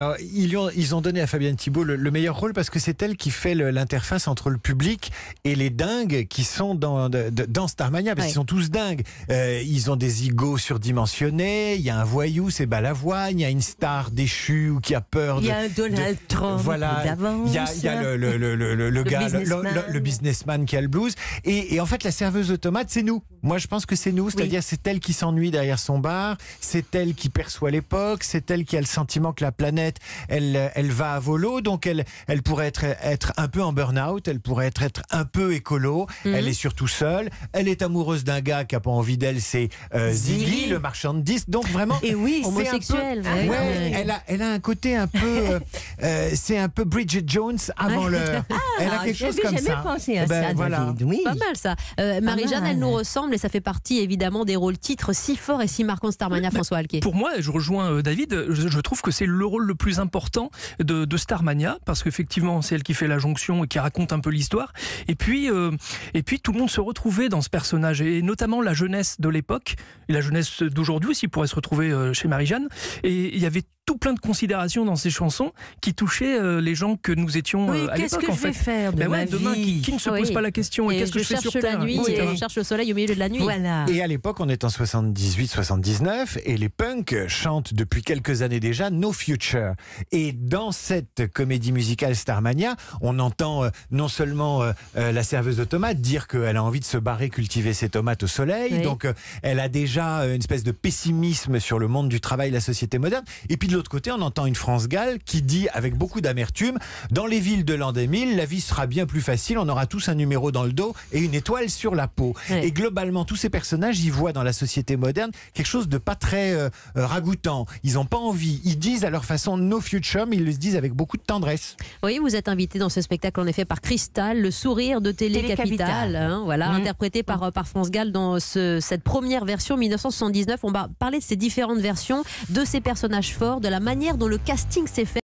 Alors, ils ont donné à Fabienne Thibault le meilleur rôle parce que c'est elle qui fait l'interface entre le public et les dingues qui sont dans Starmania, parce qu'ils sont tous dingues. Ils ont des ego surdimensionnés, il y a un voyou, c'est Balavoine, il y a une star déchue ou qui a peur. Il y a un Donald Trump d'avance. Il y a le gars, le businessman qui a le blues. Et en fait, la serveuse automate, c'est nous. Moi, je pense que c'est nous. C'est-à-dire, c'est elle qui s'ennuie derrière son bar, c'est elle qui perçoit l'époque, c'est elle qui a le sentiment que la planète elle va à volo, donc elle pourrait être un peu en burn-out, elle pourrait être un peu écolo, elle est surtout seule, elle est amoureuse d'un gars qui n'a pas envie d'elle, c'est Ziggy, le marchand de disques, donc vraiment... Et oui, homosexuel. Elle a un côté un peu... c'est un peu Bridget Jones avant l'heure. Elle a quelque chose comme ça. J'avais jamais pensé à ça, voilà. David. Oui. Pas mal ça. Marie-Jeanne, elle nous ressemble et ça fait partie évidemment des rôles titres si forts et si marquants de Starmania, François Alquier. Pour moi, je rejoins David, je trouve que c'est le rôle le plus important de Starmania, parce qu'effectivement c'est elle qui fait la jonction et qui raconte un peu l'histoire, et puis tout le monde se retrouvait dans ce personnage, et notamment la jeunesse de l'époque, et la jeunesse d'aujourd'hui aussi pourrait se retrouver chez Marie-Jeanne, et il y avait tout plein de considérations dans ces chansons qui touchaient les gens que nous étions à l'époque. Qu'est-ce que je vais faire de ma demain, vie? qui ne se pose pas la question, et qu'est-ce que je fais sur Terre? Je cherche le soleil au milieu de la nuit. Voilà. Et à l'époque, on est en 78-79 et les punks chantent depuis quelques années déjà No Future. Et dans cette comédie musicale Starmania, on entend non seulement la serveuse de tomates dire qu'elle a envie de se barrer cultiver ses tomates au soleil, donc elle a déjà une espèce de pessimisme sur le monde du travail, la société moderne. Et puis de l'autre côté, on entend une France Gall qui dit avec beaucoup d'amertume: dans les villes de l'an 2000, la vie sera bien plus facile, on aura tous un numéro dans le dos et une étoile sur la peau. Et globalement, tous ces personnages y voient dans la société moderne quelque chose de pas très ragoûtant. Ils n'ont pas envie, ils disent à leur façon No Future, mais ils le disent avec beaucoup de tendresse. Oui, vous êtes invité dans ce spectacle en effet par Cristal, le sourire de Télé Capital, interprété par France Gall dans cette première version 1979. On va parler de ces différentes versions, de ces personnages forts, de la manière dont le casting s'est fait.